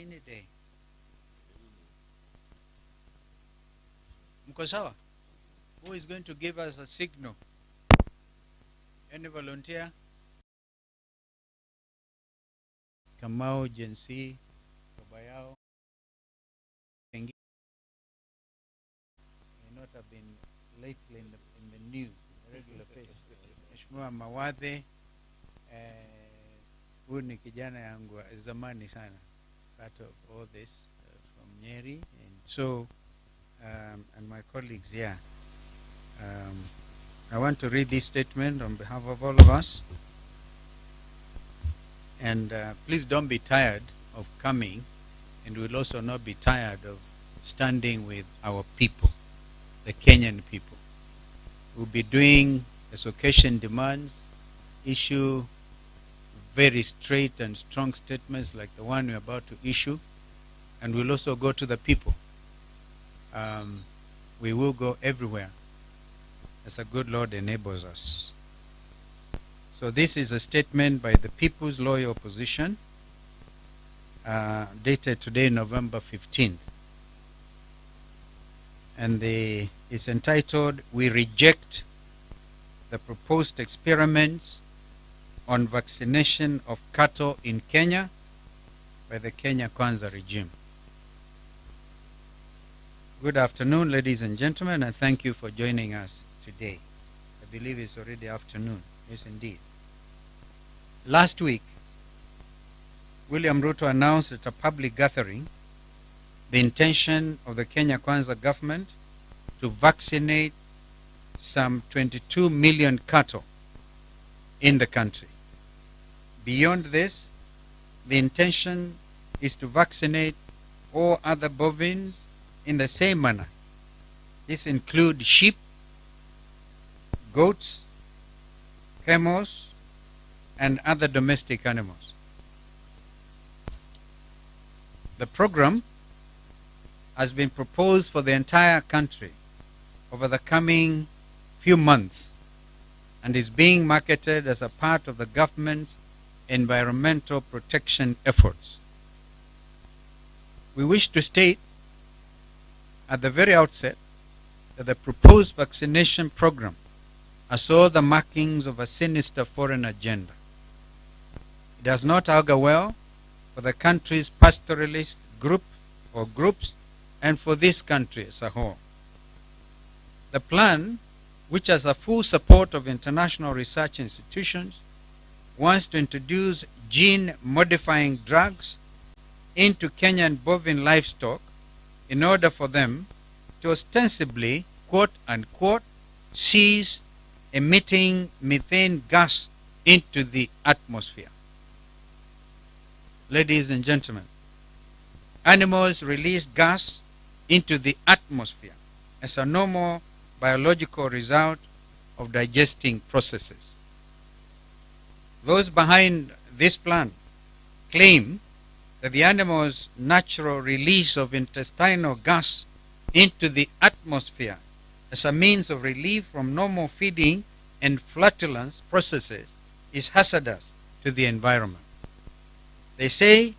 Any day. Mko sawa? Who is going to give us a signal? Any volunteer? Kamau, Jensi, Kabayao. May not have been lately in the news, regular face. Mheshimiwa Mawadhe, huyu ni kijana yangu zamani sana, part of all this from Nyeri, and so and my colleagues here. I want to read this statement on behalf of all of us, and please don't be tired of coming, and we'll also not be tired of standing with our people, the Kenyan people. We'll be doing, as occasion demands, issue very straight and strong statements like the one we're about to issue, and we'll also go to the people. We will go everywhere as the good Lord enables us. So this is a statement by the People's Loyal Opposition, dated today, November 15th. And it's entitled, "We Reject the Proposed Experiments on Vaccination of Cattle in Kenya by the Kenya Kwanza regime." Good afternoon, ladies and gentlemen, and thank you for joining us today. I believe it's already afternoon. Yes, indeed. Last week, William Ruto announced at a public gathering the intention of the Kenya Kwanza government to vaccinate some 22 million cattle in the country. Beyond this, the intention is to vaccinate all other bovines in the same manner. This includes sheep, goats, camels, and other domestic animals. The program has been proposed for the entire country over the coming few months and is being marketed as a part of the government's environmental protection efforts. We wish to state at the very outset that the proposed vaccination program has all the markings of a sinister foreign agenda. It does not augur well for the country's pastoralist group or groups and for this country as a whole. The plan, which has the full support of international research institutions, wants to introduce gene-modifying drugs into Kenyan bovine livestock in order for them to ostensibly, quote-unquote, cease emitting methane gas into the atmosphere. Ladies and gentlemen, animals release gas into the atmosphere as a normal biological result of digesting processes. Those behind this plan claim that the animal's natural release of intestinal gas into the atmosphere as a means of relief from normal feeding and flatulence processes is hazardous to the environment. They say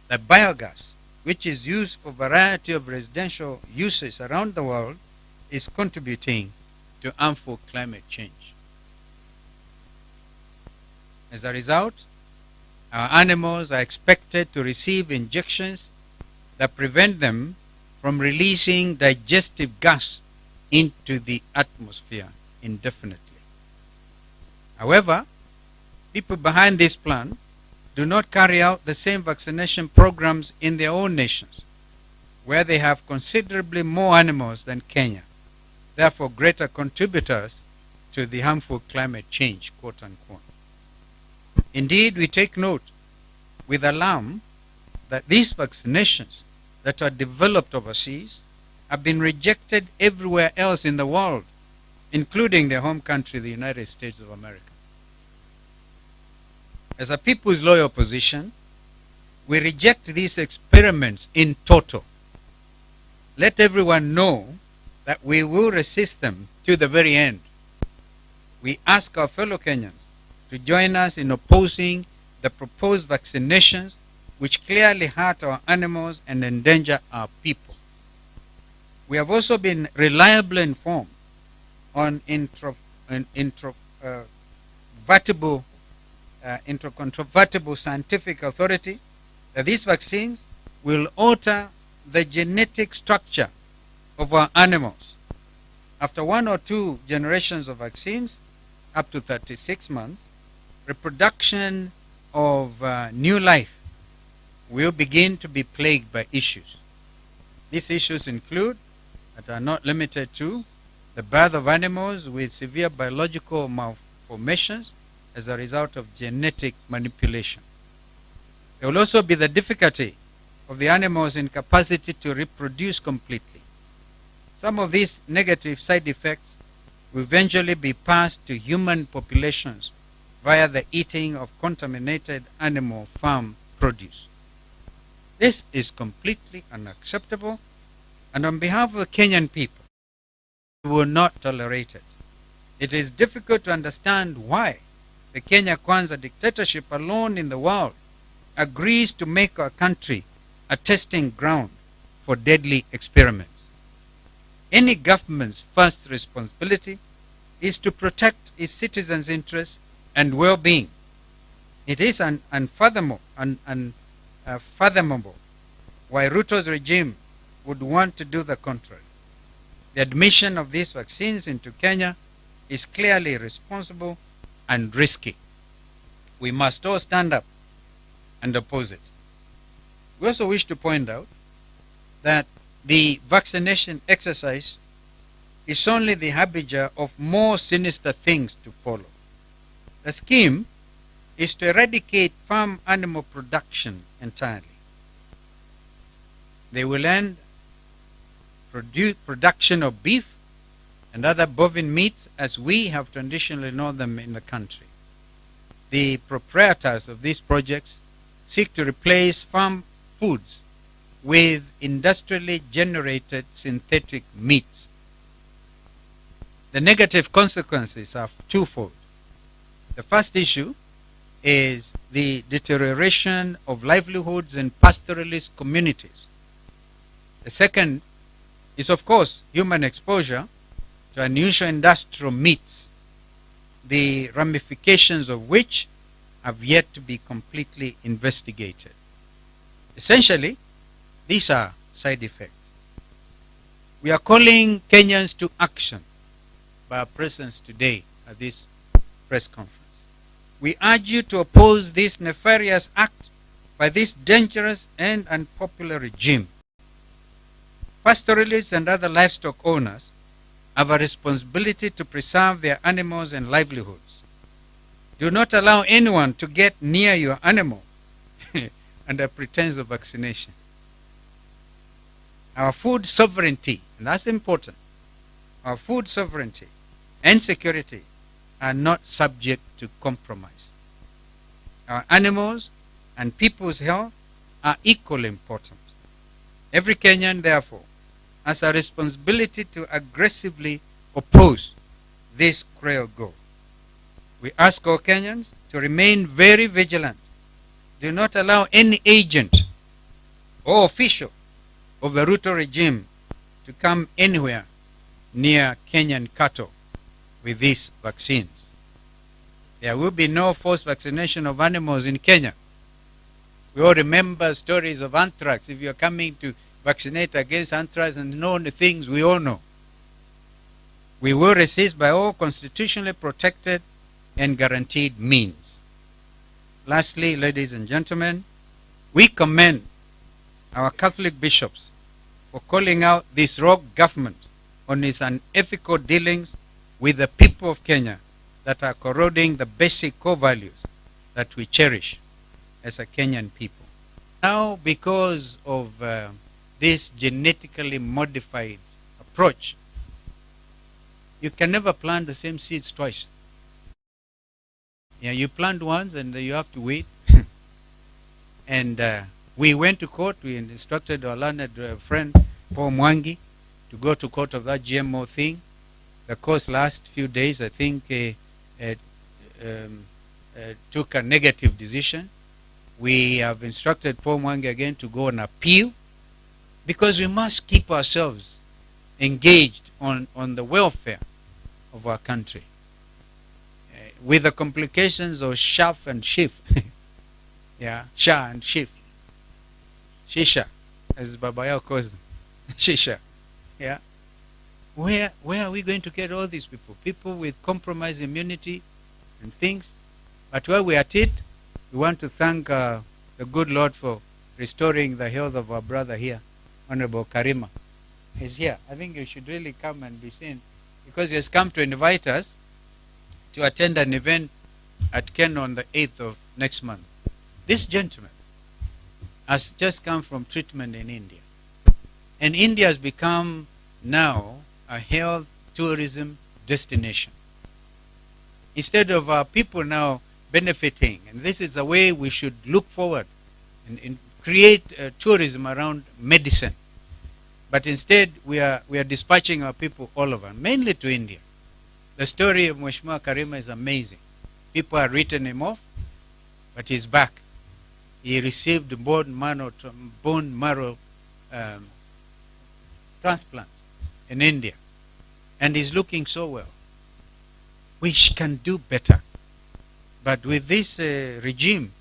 that biogas, which is used for a variety of residential uses around the world, is contributing to harmful climate change. As a result, our animals are expected to receive injections that prevent them from releasing digestive gas into the atmosphere indefinitely. However, people behind this plan do not carry out the same vaccination programs in their own nations, where they have considerably more animals than Kenya, therefore greater contributors to the harmful climate change, quote unquote. Indeed, we take note with alarm that these vaccinations that are developed overseas have been rejected everywhere else in the world, including their home country, the United States of America. As a People's Loyal Opposition, we reject these experiments in toto. Let everyone know that we will resist them to the very end. We ask our fellow Kenyans to join us in opposing the proposed vaccinations which clearly hurt our animals and endanger our people. We have also been reliably informed on incontrovertible scientific authority that these vaccines will alter the genetic structure of our animals. After 1 or 2 generations of vaccines, up to 36 months, reproduction of new life will begin to be plagued by issues. These issues include, but are not limited to, the birth of animals with severe biological malformations as a result of genetic manipulation. There will also be the difficulty of the animal's incapacity to reproduce completely. Some of these negative side effects will eventually be passed to human populations via the eating of contaminated animal farm produce. This is completely unacceptable, and on behalf of the Kenyan people, we will not tolerate it. It is difficult to understand why the Kenya Kwanza dictatorship alone in the world agrees to make our country a testing ground for deadly experiments. Any government's first responsibility is to protect its citizens' interests and well-being. It is unfathomable why Ruto's regime would want to do the contrary. The admission of these vaccines into Kenya is clearly irresponsible and risky. We must all stand up and oppose it. We also wish to point out that the vaccination exercise is only the harbinger of more sinister things to follow. The scheme is to eradicate farm animal production entirely. They will end production of beef and other bovine meats as we have traditionally known them in the country. The proprietors of these projects seek to replace farm foods with industrially generated synthetic meats. The negative consequences are twofold. The first issue is the deterioration of livelihoods in pastoralist communities. The second is, of course, human exposure to unusual industrial meats, the ramifications of which have yet to be completely investigated. Essentially, these are side effects. We are calling Kenyans to action by our presence today at this press conference. We urge you to oppose this nefarious act by this dangerous and unpopular regime. Pastoralists and other livestock owners have a responsibility to preserve their animals and livelihoods. Do not allow anyone to get near your animal under pretense of vaccination. Our food sovereignty, and that's important, our food sovereignty and security are not subject to compromise. Our animals and people's health are equally important. Every Kenyan, therefore, has a responsibility to aggressively oppose this cruel goal. We ask all Kenyans to remain very vigilant. Do not allow any agent or official of the Ruto regime to come anywhere near Kenyan cattle with these vaccines. There will be no forced vaccination of animals in Kenya. We all remember stories of anthrax. If you're coming to vaccinate against anthrax and known the things we all know, we will resist by all constitutionally protected and guaranteed means. Lastly, ladies and gentlemen, we commend our Catholic bishops for calling out this rogue government on its unethical dealings with the people of Kenya that are corroding the basic core values that we cherish as a Kenyan people. Now, because of this genetically modified approach, you can never plant the same seeds twice. Yeah, you plant once and you have to wait. And we went to court. We instructed our learned friend Paul Mwangi to go to court of that GMO thing. The course last few days, I think, took a negative decision. We have instructed Paul Mwangi again to go on appeal, because we must keep ourselves engaged on the welfare of our country. With the complications of shaf and shif, yeah, sha and shif, shisha, as Baba Yao calls them, shisha, yeah. Where are we going to get all these people? People with compromised immunity and things. But while we are at it, we want to thank the good Lord for restoring the health of our brother here, Honorable Karima. He's here. I think you should really come and be seen, because he has come to invite us to attend an event at Kenya on the 8th of next month. This gentleman has just come from treatment in India. And India has become now a health tourism destination. Instead of our people now benefiting, and this is the way we should look forward and create tourism around medicine. But instead, we are dispatching our people all over, mainly to India. The story of Mheshimiwa Karima is amazing. People have written him off, but he's back. He received bone marrow transplant in India, and he's looking so well. We can do better. But with this regime,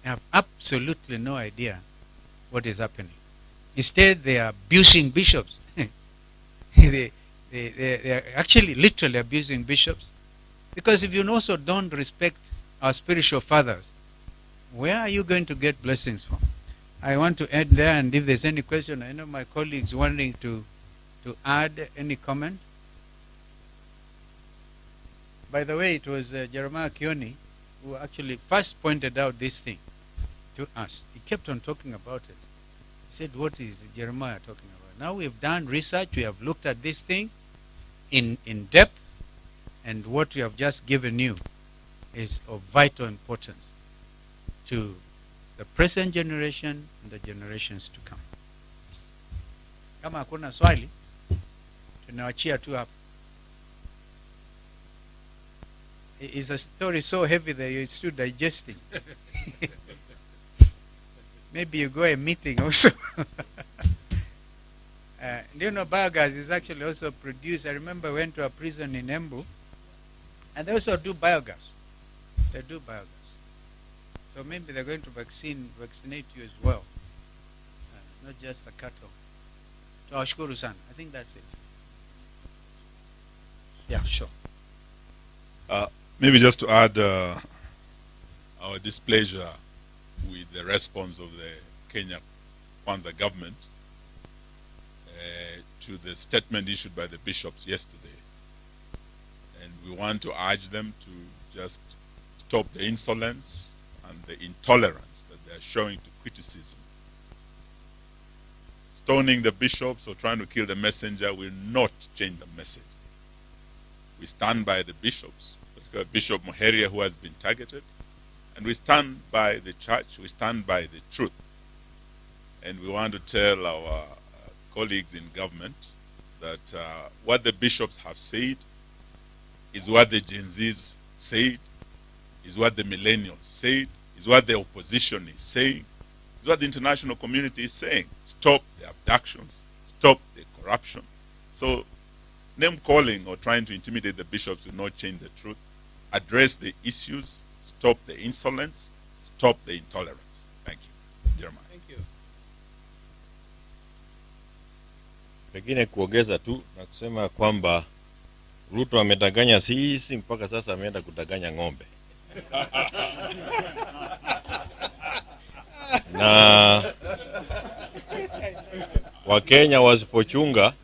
I have absolutely no idea what is happening. Instead, they are abusing bishops. they are actually literally abusing bishops. Because if you also don't respect our spiritual fathers, where are you going to get blessings from? I want to end there, and if there's any question, I know my colleagues wanting to add any comment. By the way, it was Jeremiah Kioni who actually first pointed out this thing to us. He kept on talking about it. He said, what is Jeremiah talking about? Now we've done research, we have looked at this thing in depth, and what we have just given you is of vital importance to the present generation and the generations to come. Kama hakuna swali, tunawachia tu hapa. Is the story so heavy that you're still digesting? Maybe you go a meeting also. You know, biogas is actually also produced. I remember I went to a prison in Embu, and they also do biogas. They do biogas. So maybe they're going to vaccinate you as well, not just the cattle. Tawashukuru-san. I think that's it. Yeah, sure. Maybe just to add our displeasure with the response of the Kenya Kwanza government to the statement issued by the bishops yesterday. And we want to urge them to just stop the insolence and the intolerance that they are showing to criticism. Stoning the bishops or trying to kill the messenger will not change the message. We stand by the bishops, particularly Bishop Muheria, who has been targeted, and we stand by the church, we stand by the truth. And we want to tell our colleagues in government that what the bishops have said is what the Gen Zs said, is what the millennials said, is what the opposition is saying, is what the international community is saying. Stop the abductions, stop the corruption. So name calling or trying to intimidate the bishops will not change the truth. Address the issues, stop the insolence, stop the intolerance. Thank you. Jeremiah. Thank you. Pengine kuongeza tu na kusema kwamba Ruto amedanganya sisi mpaka sasa ameenda kudanganya ng'ombe. Na Wakenya wasipochunga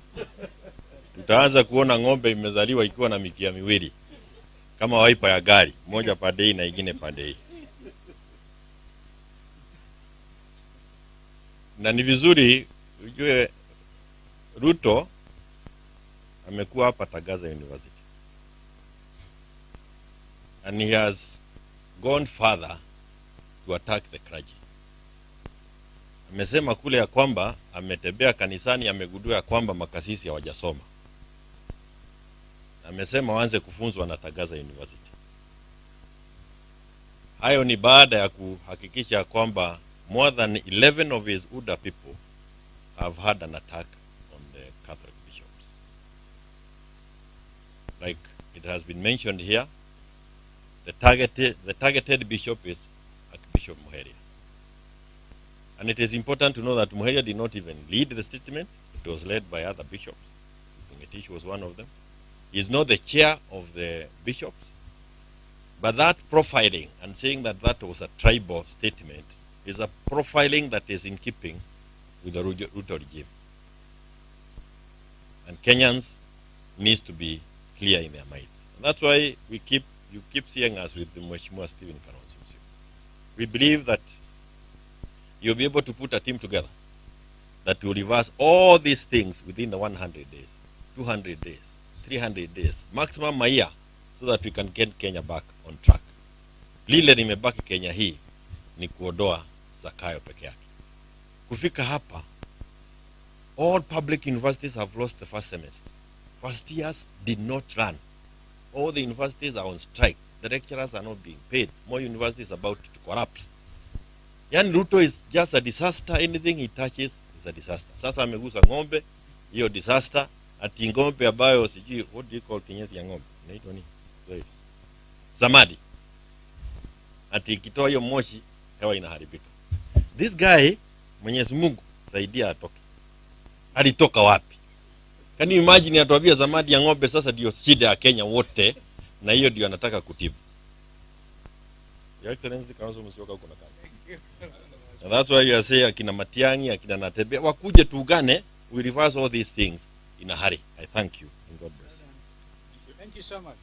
tutaanza kuona ng'ombe imezaliwa ikiwa na mikia miwili kama waipa ya gari, moja pande hii na ingine pande hii. Na ni vizuri ujue Ruto amekuwa hapa Tagaza University, and he has gone further to attack the clergy. Amesema kule ya kwamba ametembea kanisani, amegundua ya kwamba makasisi hawajasoma. Amesema waanze kufunzwa na Tagaza University. Hayo ni baada ya kuhakikisha kwamba more than 11 of his UDA people have had an attack on the Catholic bishops. Like it has been mentioned here, the targeted bishop is Archbishop Muheria. And it is important to know that Muheria did not even lead the statement. It was led by other bishops. Ngetish was one of them. He is not the chair of the bishops. But that profiling and saying that that was a tribal statement is a profiling that is in keeping with the Ruto regime. And Kenyans needs to be clear in their minds. And that's why you keep seeing us with the Mheshimiwa Stephen Kalonzo. We believe that you'll be able to put a team together that will reverse all these things within the 100 days, 200 days, 300 days, maximum a year, so that we can get Kenya back on track. Lile limebaki Kenya hii ni kuodoa Zakayo peke yake. Kufika hapa, all public universities have lost the first semester. First years did not run. All the universities are on strike. The lecturers are not being paid. More universities are about to collapse. Yani Ruto is just a disaster. Anything he touches is a disaster. Sasa amegusa ng'ombe, hiyo disaster. Ati ng'ombe ambayo sijui, what do you call kinyesi ya ng'ombe? Inaitwa nini? Zamadi. Ati ikitoa hiyo moshi, hewa inaharibika. This guy, Mwenyezi Mungu, saidia atoke. Alitoka wapi? Can you imagine atuambia zamadi ya ng'ombe sasa ndio shida ya Kenya wote, na hiyo ndio anataka kutibu. Your Excellency, Kalonzo Musyoka kuna kazi. And that's why you say akina Matiang'i, akina Natebe, wakuje tuungane, we reverse all these things in a hurry. I thank you and God bless. Thank you so much.